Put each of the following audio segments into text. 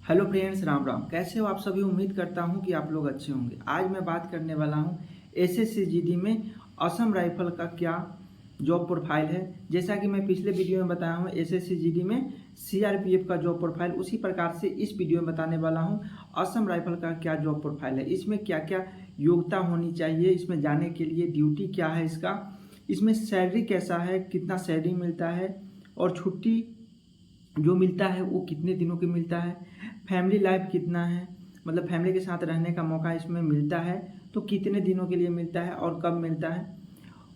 Hello friends, Ram Ram. कैसे हो आप सभी? उम्मीद करता हूं कि आप लोग अच्छे होंगे। आज मैं बात करने वाला हूं एसएससी जीडी में असम राइफल का क्या जॉब प्रोफाइल है। जैसा कि मैं पिछले वीडियो में बताया हूं एसएससी जीडी में सीआरपीएफ का जॉब प्रोफाइल, उसी प्रकार से इस वीडियो में बताने वाला हूं असम राइफल का क्या जॉब प्रोफाइल है। इसमें क्या क्या योग्यता होनी चाहिए, इसमें जाने के लिए ड्यूटी क्या है इसका, इसमें सैलरी कैसा है, कितना सैलरी मिलता है और छुट्टी जो मिलता है वो कितने दिनों की मिलता है, फैमिली लाइफ कितना है, मतलब फैमिली के साथ रहने का मौका इसमें मिलता है तो कितने दिनों के लिए मिलता है और कब मिलता है,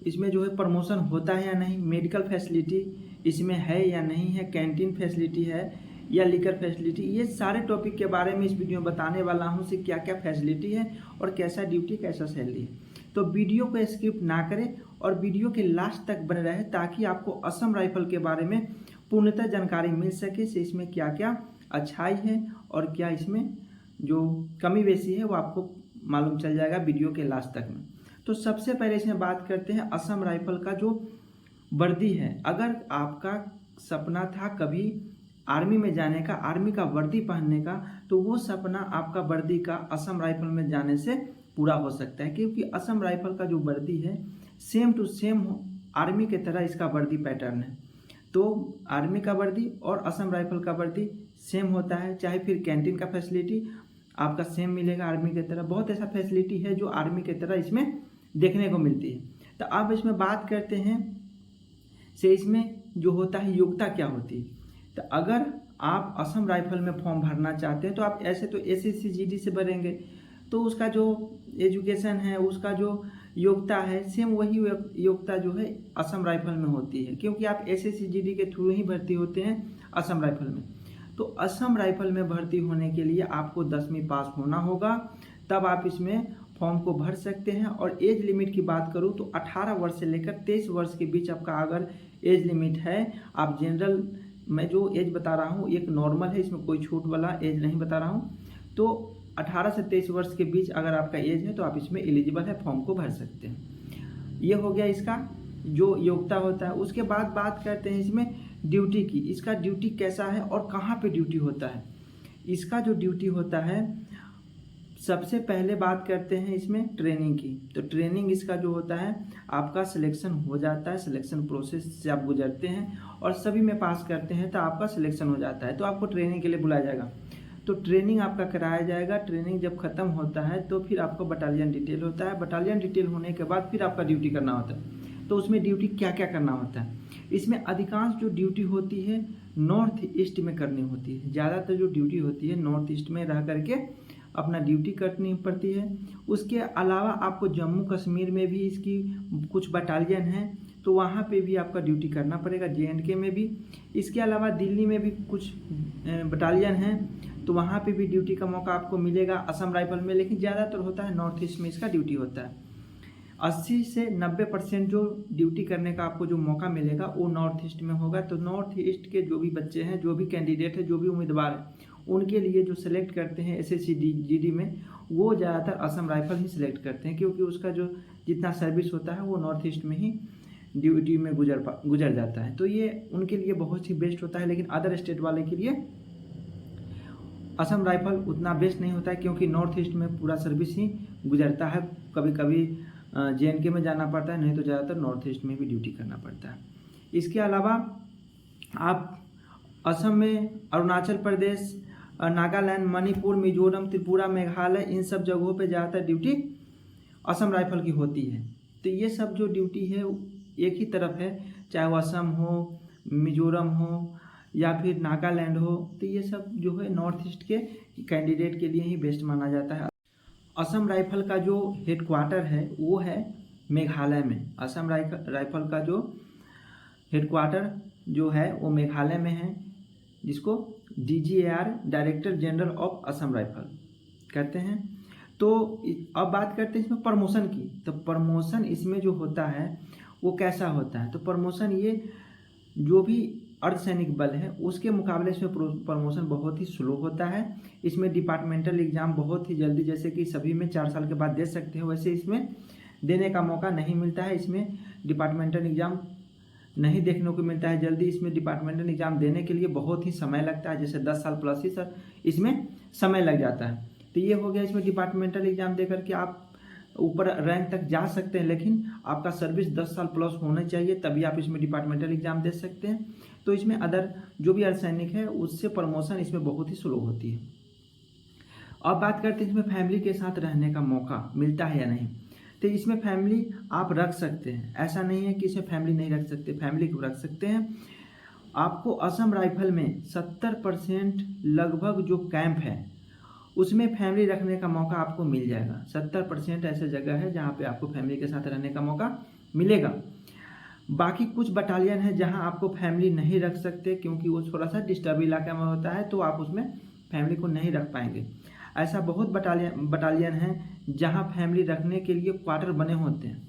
इसमें जो है प्रमोशन होता है या नहीं, मेडिकल फैसिलिटी इसमें है या नहीं है, कैंटीन फैसिलिटी है या लिकर फैसिलिटी, ये सारे टॉपिक के बारे में इस वीडियो में बताने वाला हूँ से क्या क्या फैसिलिटी है और कैसा ड्यूटी कैसा सैलरी है। तो वीडियो को स्किप ना करें और वीडियो के लास्ट तक बने रहे ताकि आपको असम राइफल के बारे में पूर्णतः जानकारी मिल सके से इसमें क्या क्या अच्छाई है और क्या इसमें जो कमी बेसी है वो आपको मालूम चल जाएगा वीडियो के लास्ट तक में। तो सबसे पहले इसमें बात करते हैं असम राइफल का जो वर्दी है। अगर आपका सपना था कभी आर्मी में जाने का, आर्मी का वर्दी पहनने का, तो वो सपना आपका वर्दी का असम राइफल में जाने से पूरा हो सकता है, क्योंकि असम राइफल का जो वर्दी है सेम टू सेम आर्मी के तरह इसका वर्दी पैटर्न है। तो आर्मी का वर्दी और असम राइफल का वर्दी सेम होता है, चाहे फिर कैंटीन का फैसिलिटी आपका सेम मिलेगा आर्मी की तरह। बहुत ऐसा फैसिलिटी है जो आर्मी की तरह इसमें देखने को मिलती है। तो अब इसमें बात करते हैं से इसमें जो होता है योग्यता क्या होती है। तो अगर आप असम राइफल में फॉर्म भरना चाहते हैं तो आप ऐसे तो एसएससी जीडी से भरेंगे, तो उसका जो एजुकेशन है, उसका जो योग्यता है, सेम वही योग्यता जो है असम राइफल में होती है, क्योंकि आप एसएससी जीडी के थ्रू ही भर्ती होते हैं असम राइफल में। तो असम राइफल में भर्ती होने के लिए आपको 10वीं पास होना होगा, तब आप इसमें फॉर्म को भर सकते हैं। और एज लिमिट की बात करूं तो 18 वर्ष से लेकर 23 वर्ष के बीच आपका अगर एज लिमिट है, आप जनरल, मैं जो एज बता रहा हूँ एक नॉर्मल है, इसमें कोई छूट वाला एज नहीं बता रहा हूँ, तो 18 से 23 वर्ष के बीच अगर आपका एज है तो आप इसमें एलिजिबल है, फॉर्म को भर सकते हैं। ये हो गया इसका जो योग्यता होता है। उसके बाद बात करते हैं इसमें ड्यूटी की। इसका ड्यूटी कैसा है और कहाँ पे ड्यूटी होता है। इसका जो ड्यूटी होता है, सबसे पहले बात करते हैं इसमें ट्रेनिंग की। तो ट्रेनिंग इसका जो होता है, आपका सिलेक्शन हो जाता है, सिलेक्शन प्रोसेस से आप गुजरते हैं और सभी में पास करते हैं तो आपका सिलेक्शन हो जाता है, तो आपको ट्रेनिंग के लिए बुलाया जाएगा। तो ट्रेनिंग आपका कराया जाएगा। ट्रेनिंग जब खत्म होता है तो फिर आपका बटालियन डिटेल होता है। बटालियन डिटेल होने के बाद फिर आपका ड्यूटी करना होता है। तो उसमें ड्यूटी क्या क्या करना होता है, इसमें अधिकांश जो ड्यूटी होती है नॉर्थ ईस्ट में करनी होती है। ज़्यादातर जो ड्यूटी होती है नॉर्थ ईस्ट में रह करके अपना ड्यूटी करनी पड़ती है। उसके अलावा आपको जम्मू कश्मीर में भी इसकी कुछ बटालियन है, तो वहाँ पे भी आपका ड्यूटी करना पड़ेगा, जेएंडके में भी। इसके अलावा दिल्ली में भी कुछ बटालियन हैं, तो वहाँ पे भी ड्यूटी का मौका आपको मिलेगा असम राइफल में, लेकिन ज़्यादातर होता है नॉर्थ ईस्ट में इसका ड्यूटी होता है। 80 से 90% जो ड्यूटी करने का आपको जो मौका मिलेगा वो नॉर्थ ईस्ट में होगा। तो नॉर्थ ईस्ट के जो भी बच्चे हैं, जो भी कैंडिडेट है, जो भी उम्मीदवार हैं, उनके लिए जो सिलेक्ट करते हैं एसएससी जीडी में, वो ज़्यादातर असम राइफल ही सिलेक्ट करते हैं, क्योंकि उसका जो जितना सर्विस होता है वो नॉर्थ ईस्ट में ही ड्यूटी में गुजर जाता है। तो ये उनके लिए बहुत ही बेस्ट होता है, लेकिन अदर स्टेट वाले के लिए असम राइफल उतना बेस्ट नहीं होता है, क्योंकि नॉर्थ ईस्ट में पूरा सर्विस ही गुजरता है। कभी कभी जेएंडके में जाना पड़ता है, नहीं तो ज़्यादातर नॉर्थ ईस्ट में भी ड्यूटी करना पड़ता है। इसके अलावा आप असम में, अरुणाचल प्रदेश, नागालैंड, मणिपुर, मिजोरम, त्रिपुरा, मेघालय, इन सब जगहों पे ज़्यादातर ड्यूटी असम राइफल की होती है। तो ये सब जो ड्यूटी है एक ही तरफ है, चाहे वो असम हो, मिजोरम हो या फिर नागालैंड हो, तो ये सब जो है नॉर्थ ईस्ट के कैंडिडेट के लिए ही बेस्ट माना जाता है। असम राइफल का जो हेडक्वार्टर है वो है मेघालय में। असम राइफल का जो हेडक्वार्टर जो है वो मेघालय में है, जिसको DGAR, director general of Assam rifle कहते हैं। तो अब बात करते हैं इसमें प्रमोशन की। तो प्रमोशन इसमें जो होता है वो कैसा होता है, तो प्रमोशन ये जो भी अर्धसैनिक बल है उसके मुकाबले इसमें प्रमोशन बहुत ही स्लो होता है। इसमें डिपार्टमेंटल एग्जाम बहुत ही जल्दी, जैसे कि सभी में 4 साल के बाद दे सकते हो, वैसे इसमें देने का मौका नहीं मिलता है। इसमें डिपार्टमेंटल एग्जाम नहीं देखने को मिलता है जल्दी। इसमें डिपार्टमेंटल एग्जाम देने के लिए बहुत ही समय लगता है, जैसे 10 साल प्लस ही सर इसमें समय लग जाता है। तो ये हो गया, इसमें डिपार्टमेंटल एग्जाम देकर के आप ऊपर रैंक तक जा सकते हैं, लेकिन आपका सर्विस 10 साल प्लस होना चाहिए, तभी आप इसमें डिपार्टमेंटल एग्जाम दे सकते हैं। तो इसमें अदर जो भी अर्धसैनिक है उससे प्रमोशन इसमें बहुत ही स्लो होती है। अब बात करते हैं इसमें फैमिली के साथ रहने का मौका मिलता है या नहीं। तो इसमें फैमिली आप रख सकते हैं, ऐसा नहीं है कि इसमें फैमिली नहीं रख सकते, फैमिली को रख सकते हैं। आपको असम राइफल में 70% लगभग जो कैंप है उसमें फैमिली रखने का मौका आपको मिल जाएगा। 70% ऐसा जगह है जहाँ पे आपको फैमिली के साथ रहने का मौका मिलेगा। बाकी कुछ बटालियन है जहाँ आपको फैमिली नहीं रख सकते, क्योंकि वो थोड़ा सा डिस्टर्ब इलाका में होता है, तो आप उसमें फैमिली को नहीं रख पाएंगे। ऐसा बहुत बटालियन है जहाँ फैमिली रखने के लिए क्वार्टर बने होते हैं।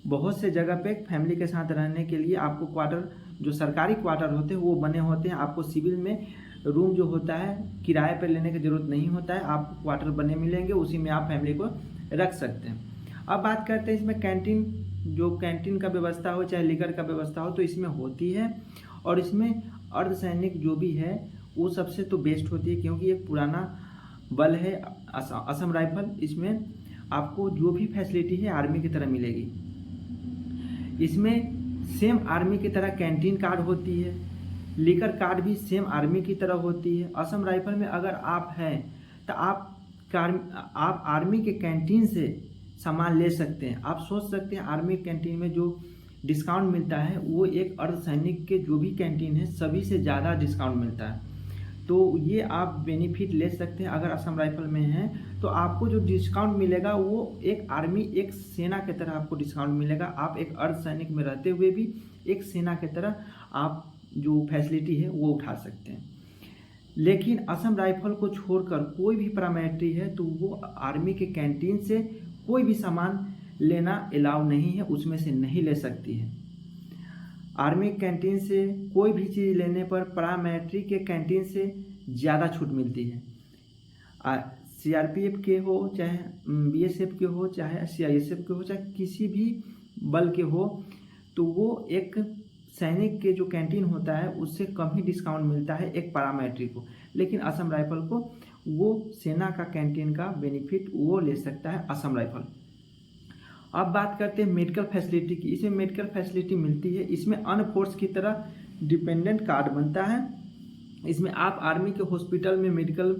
बहुत से जगह पे फैमिली के साथ रहने के लिए आपको क्वार्टर, जो सरकारी क्वार्टर होते हैं वो बने होते हैं। आपको सिविल में रूम जो होता है किराए पर लेने की ज़रूरत नहीं होता है, आपको क्वार्टर बने मिलेंगे, उसी में आप फैमिली को रख सकते हैं। अब बात करते हैं इसमें कैंटीन, जो कैंटीन का व्यवस्था हो चाहे लीकर का व्यवस्था हो तो इसमें होती है। और इसमें अर्धसैनिक जो भी है वो सबसे तो बेस्ट होती है, क्योंकि एक पुराना बल है असम राइफल। इसमें आपको जो भी फैसिलिटी है आर्मी की तरह मिलेगी। इसमें सेम आर्मी की तरह कैंटीन कार्ड होती है, लीकर कार्ड भी सेम आर्मी की तरह होती है। असम राइफल में अगर आप हैं तो आप आर्मी के कैंटीन से सामान ले सकते हैं। आप सोच सकते हैं आर्मी कैंटीन में जो डिस्काउंट मिलता है वो एक अर्धसैनिक के जो भी कैंटीन है सभी से ज़्यादा डिस्काउंट मिलता है। तो ये आप बेनिफिट ले सकते हैं अगर असम राइफल में हैं। तो आपको जो डिस्काउंट मिलेगा वो एक आर्मी, एक सेना की तरह आपको डिस्काउंट मिलेगा। आप एक अर्धसैनिक में रहते हुए भी एक सेना की तरह आप जो फैसिलिटी है वो उठा सकते हैं। लेकिन असम राइफल को छोड़कर कोई भी पैरामिलिट्री है तो वो आर्मी के कैंटीन से कोई भी सामान लेना अलाउ नहीं है, उसमें से नहीं ले सकती है। आर्मी कैंटीन से कोई भी चीज़ लेने पर पैरामिलिट्री के कैंटीन से ज़्यादा छूट मिलती है। सीआरपीएफ के हो चाहे बीएसएफ के हो चाहे सीआईएसएफ के हो चाहे किसी भी बल के हो, तो वो एक सैनिक के जो कैंटीन होता है उससे कम ही डिस्काउंट मिलता है एक पैरामिलिट्री को। लेकिन असम राइफल को वो सेना का कैंटीन का बेनिफिट वो ले सकता है असम राइफल। अब बात करते हैं मेडिकल फैसिलिटी की। इसमें मेडिकल फैसिलिटी मिलती है। इसमें अन्य फोर्स की तरह डिपेंडेंट कार्ड बनता है। इसमें आप आर्मी के हॉस्पिटल में मेडिकल,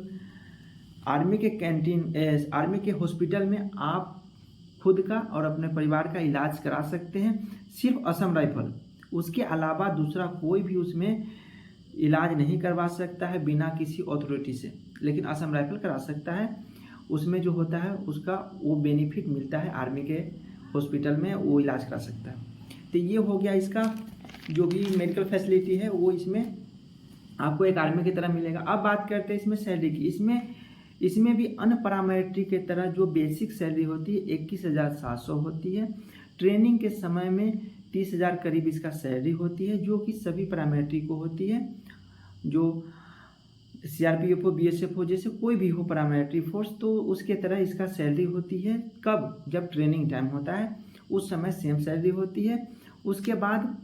आर्मी के कैंटीन, आर्मी के हॉस्पिटल में आप खुद का और अपने परिवार का इलाज करा सकते हैं, सिर्फ असम राइफल। उसके अलावा दूसरा कोई भी उसमें इलाज नहीं करवा सकता है बिना किसी अथॉरिटी से, लेकिन असम राइफल करा सकता है। उसमें जो होता है उसका वो बेनिफिट मिलता है, आर्मी के हॉस्पिटल में वो इलाज करा सकता है। तो ये हो गया इसका जो भी मेडिकल फैसिलिटी है वो इसमें आपको एक आर्मी की तरह मिलेगा। अब बात करते हैं इसमें सैलरी की। इसमें भी अन्य पैरामिलिट्री की तरह जो बेसिक सैलरी होती है 21,700 होती है। ट्रेनिंग के समय में 30,000 करीब इसका सैलरी होती है, जो कि सभी पैरामिलिट्री को होती है। जो सीआरपीएफ हो, बीएसएफ हो, जैसे कोई भी हो पैरामिलिट्री फोर्स, तो उसके तरह इसका सैलरी होती है। कब? जब ट्रेनिंग टाइम होता है उस समय सेम सैलरी होती है। उसके बाद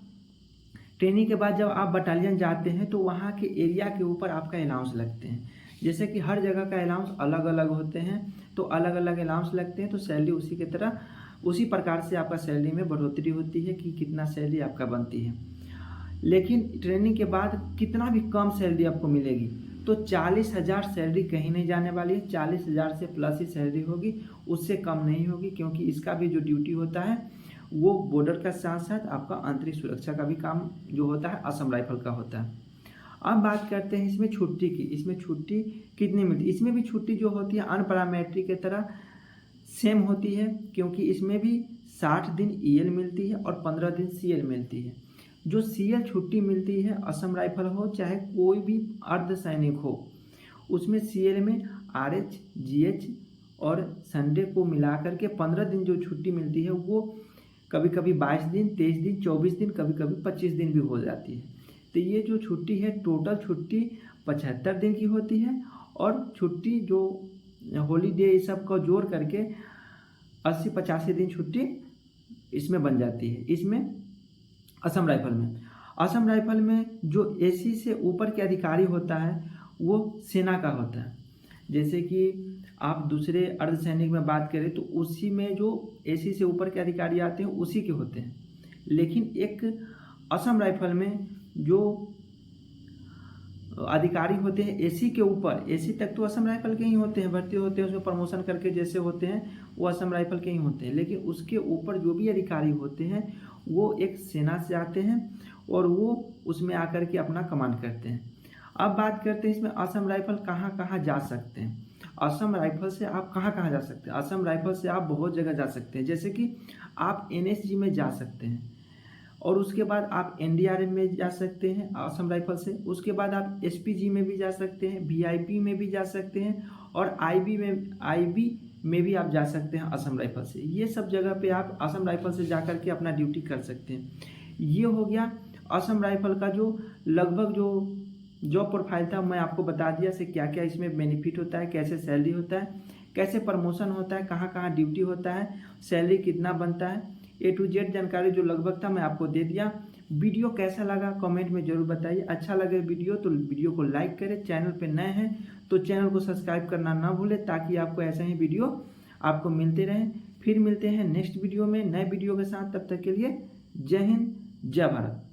ट्रेनिंग के बाद जब आप बटालियन जाते हैं तो वहाँ के एरिया के ऊपर आपका अलाउंस लगते हैं। जैसे कि हर जगह का अलाउंस अलग अलग होते हैं, तो अलग अलग अलाउंस लगते हैं, तो सैलरी उसी की तरह उसी प्रकार से आपका सैलरी में बढ़ोतरी होती है कि कितना सैलरी आपका बनती है। लेकिन ट्रेनिंग के बाद कितना भी कम सैलरी आपको मिलेगी, तो 40,000 सैलरी कहीं नहीं जाने वाली है। 40,000 से प्लस ही सैलरी होगी, उससे कम नहीं होगी, क्योंकि इसका भी जो ड्यूटी होता है वो बॉर्डर का साथ साथ आपका आंतरिक सुरक्षा का भी काम जो होता है असम राइफल का होता है। अब बात करते हैं इसमें छुट्टी की। इसमें छुट्टी कितनी मिलती है? इसमें भी छुट्टी जो होती है अन्य पैरामिलिट्री की तरह सेम होती है, क्योंकि इसमें भी 60 दिन ईएल मिलती है और 15 दिन सीएल मिलती है। जो सीएल छुट्टी मिलती है असम राइफल हो चाहे कोई भी अर्धसैनिक हो, उसमें सीएल में आरएच, जीएच और संडे को मिला करके 15 दिन जो छुट्टी मिलती है वो कभी कभी 22 दिन, 23 दिन, 24 दिन, कभी कभी 25 दिन भी हो जाती है। तो ये जो छुट्टी है टोटल छुट्टी 75 दिन की होती है, और छुट्टी जो हॉलीडे ये सब को जोड़ करके 80-85 दिन छुट्टी इसमें बन जाती है। इसमें असम राइफल में। असम राइफल में जो एसी से ऊपर के अधिकारी होता है वो सेना का होता है। जैसे कि आप दूसरे अर्धसैनिक में बात करें तो उसी में जो एसी से ऊपर के अधिकारी आते हैं उसी के होते हैं, लेकिन एक असम राइफल में जो अधिकारी होते हैं एसी के ऊपर, एसी तक तो असम राइफल के ही होते हैं, भर्ती होते हैं उसमें प्रमोशन करके जैसे होते हैं वो असम राइफल के ही होते हैं, लेकिन उसके ऊपर जो भी अधिकारी होते हैं वो एक सेना से आते हैं और वो उसमें आकर के अपना कमांड करते हैं। अब बात करते हैं इसमें असम राइफल कहाँ कहाँ जा सकते हैं। असम राइफल से आप कहाँ कहाँ जा सकते हैं? असम राइफल से आप बहुत जगह जा सकते हैं, जैसे कि आप एनएसजी में जा सकते हैं और उसके बाद आप एनडीआरएफ में जा सकते हैं असम राइफल से। उसके बाद आप एसपीजी में भी जा सकते हैं, वीआईपी में भी जा सकते हैं और आईबी में भी आप जा सकते हैं असम राइफल से। ये सब जगह पे आप असम राइफल से जा कर के अपना ड्यूटी कर सकते हैं। ये हो गया असम राइफल का जो लगभग जो जॉब प्रोफाइल था, मैं आपको बता दिया से क्या क्या इसमें बेनिफिट होता है, कैसे सैलरी होता है, कैसे प्रमोशन होता है, कहाँ कहाँ ड्यूटी होता है, सैलरी कितना बनता है, A to Z जानकारी जो लगभग था मैं आपको दे दिया। वीडियो कैसा लगा कमेंट में जरूर बताइए। अच्छा लगे वीडियो तो वीडियो को लाइक करें, चैनल पे नए हैं तो चैनल को सब्सक्राइब करना ना भूलें ताकि आपको ऐसा ही वीडियो आपको मिलते रहें। फिर मिलते हैं नेक्स्ट वीडियो में नए वीडियो के साथ, तब तक के लिए जय हिंद जय भारत।